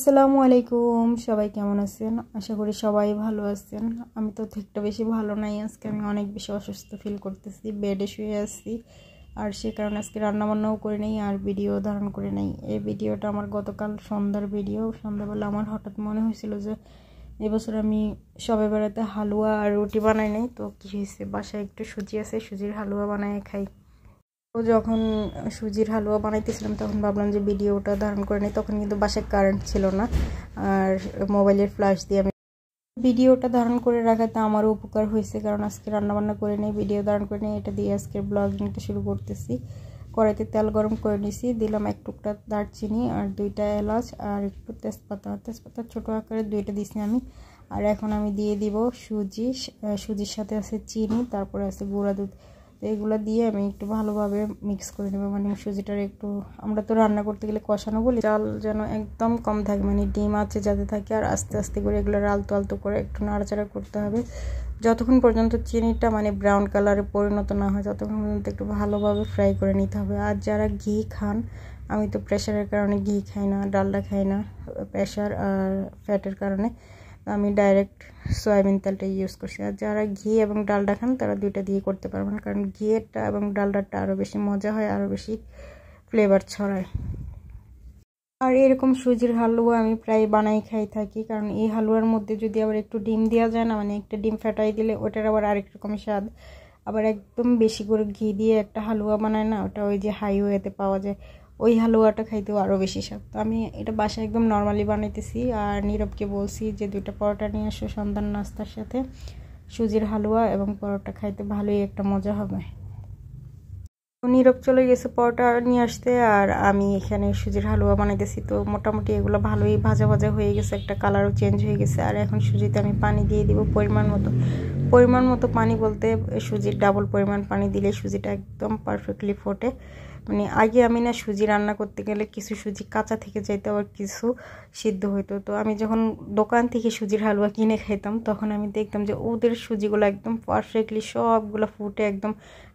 আসসালামু আলাইকুম, সবাই কেমন আছেন? আশা করি সবাই ভালো আছেন। আমি তো একটা বেশি ভালো নাই, আজকে আমি অনেক বেশি অসুস্থ ফিল করতেছি, বেডে শুয়ে আছি। আর সে কারণে আজকে রান্নাবান্নাও করে নেই আর ভিডিও ধারণ করে নেই। এই ভিডিওটা আমার গতকাল সন্ধ্যার ভিডিও। সন্ধ্যাবেলা আমার হঠাৎ মনে হয়েছিল যে এবছর আমি সবে বেড়াতে হালুয়া আর রুটি বানাই নাই, তো কী হয়েছে, বাসায় একটু সুজি আছে, সুজির হালুয়া বানায় খাই। তো যখন সুজির হালুয়া বানাইতেছিলাম তখন ভাবলাম যে ভিডিওটা ধারণ করে নিই। তখন কিন্তু বাসায় কারেন্ট ছিল না, আর মোবাইলের ফ্ল্যাশ দিয়ে আমি ভিডিওটা ধারণ করে রাখাতে আমারও উপকার হয়েছে, কারণ আজকে রান্নাবান্না করে নিই, ভিডিও ধারণ করে নিই। এটা দিয়ে আজকের ব্লগিংটা শুরু করতেছি। কড়াইতে তেল গরম করে নিয়েছি, দিলাম এক টুকরা দারচিনি আর 2টা এলাচ আর একটু তেজপাতা ছোটো আকারে 2টা দিয়েছি আমি। আর এখন আমি দিয়ে দিব সুজির সাথে আছে চিনি, তারপরে আছে গুঁড়া দুধ। তো এগুলো দিয়ে আমি একটু ভালোভাবে মিক্স করে নেব। মানে সুজিটার একটু, আমরা তো রান্না করতে গেলে কষানো বলি, চাল যেন একদম কম থাকে, মানে ডিম আছে যাতে থাকে। আর আস্তে আস্তে করে এগুলো আলতো আলতো করে একটু নাড়াচাড়া করতে হবে যতক্ষণ পর্যন্ত চিনিটা মানে ব্রাউন কালারে পরিণত না হয়, ততক্ষণ পর্যন্ত একটু ভালোভাবে ফ্রাই করে নিতে হবে। আর যারা ঘি খান, আমি তো প্রেশারের কারণে ঘি খাই না, ডালডা খাই না, প্রেশার আর ফ্যাটের কারণে আমি ডাইরেক্ট সয়াবিন তেলটা ইউজ করছি। আর যারা ঘি এবং ডালডা খান তারা 2টা দিয়ে করতে পারবেন, কারণ ঘিয়েরটা এবং ডালডাটা আরও বেশি মজা হয়, আরও বেশি ফ্লেভার ছড়ায়। আর এরকম সুজির হালুয়া আমি প্রায় বানাই খাই থাকি, কারণ এই হালুয়ার মধ্যে যদি আবার একটু ডিম দেওয়া যায় না, মানে একটা ডিম ফাটাই দিলে ওটার আবার আরেক রকম স্বাদ। আবার একদম বেশি করে ঘি দিয়ে একটা হালুয়া বানায় না, ওটা ওই যে হাইওয়েতে পাওয়া যায়, ওই হালুয়াটা খাইতেও আরও বেশি স্বাদ। তো আমি এটা বাসায় একদম নর্মালি বানাইতেছি। আর নীরবকে বলছি যে 2টা পরোটা নিয়ে আসো সন্ধ্যার নাস্তার সাথে, সুজির হালুয়া এবং পরোটা খাইতে ভালোই একটা মজা হবে। নীরব চলে গেছে পরোটা নিয়ে আসতে, আর আমি এখানে সুজির হালুয়া বানাইতেছি। তো মোটামুটি এগুলো ভালোই ভাজা ভাজা হয়ে গেছে, একটা কালারও চেঞ্জ হয়ে গেছে। আর এখন সুজিতে আমি পানি দিয়ে দিব পরিমাণ মতো পানি বলতে সুজির ডাবল পরিমাণ পানি দিলে সুজিটা একদম পারফেক্টলি ফোটে। মানে আগে আমি না সুজি রান্না করতে গেলে কিছু সুজি কাঁচা থেকে যাইতো, আবার কিছু সিদ্ধ হইতো। তো আমি যখন দোকান থেকে সুজির হালুয়া কিনে খাইতাম তখন আমি দেখতাম যে ওদের সুজিগুলো একদম পারফেক্টলি সবগুলো ফুটে একদম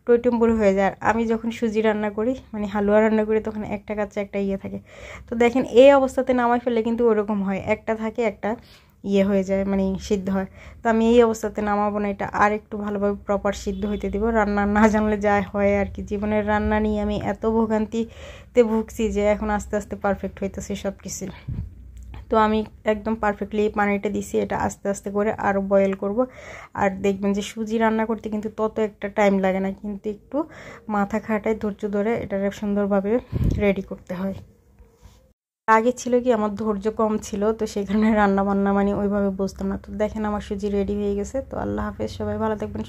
টইটুম্বুর হয়ে যায়। আর আমি যখন সুজি রান্না করি, মানে হালুয়া রান্না করি, তখন একটা কাঁচা একটা ইয়ে থাকে। তো দেখেন এই অবস্থাতে নামাই ফেলে কিন্তু ওরকম হয়, একটা থাকে একটা ইয়ে হয়ে যায়, মানে সিদ্ধ হয়। তো আমি এই অবস্থাতে নামাবো না, এটা আর একটু ভালোভাবে প্রপার সিদ্ধ হইতে দিব। রান্না না জানলে যা হয় আর কি, জীবনের রান্না নিয়ে আমি এত ভোগান্তিতে ভুগছি যে এখন আস্তে আস্তে পারফেক্ট হইতেছে সব কিছু। তো আমি একদম পারফেক্টলি পানিটা দিছি, এটা আস্তে আস্তে করে আরও বয়েল করব। আর দেখবেন যে সুজি রান্না করতে কিন্তু তত একটা টাইম লাগে না, কিন্তু একটু মাথা খাটায় ধৈর্য ধরে এটা সুন্দরভাবে রেডি করতে হয়। আগে ছিল কি আমার ধৈর্য কম ছিল, তো সেই কারণে রান্না বান্না মানে ওইভাবে বুঝতাম না। তো দেখেন আমার সুজি রেডি হয়ে গেছে। তো আল্লাহ হাফেজ, সবাই ভালো থাকবেন।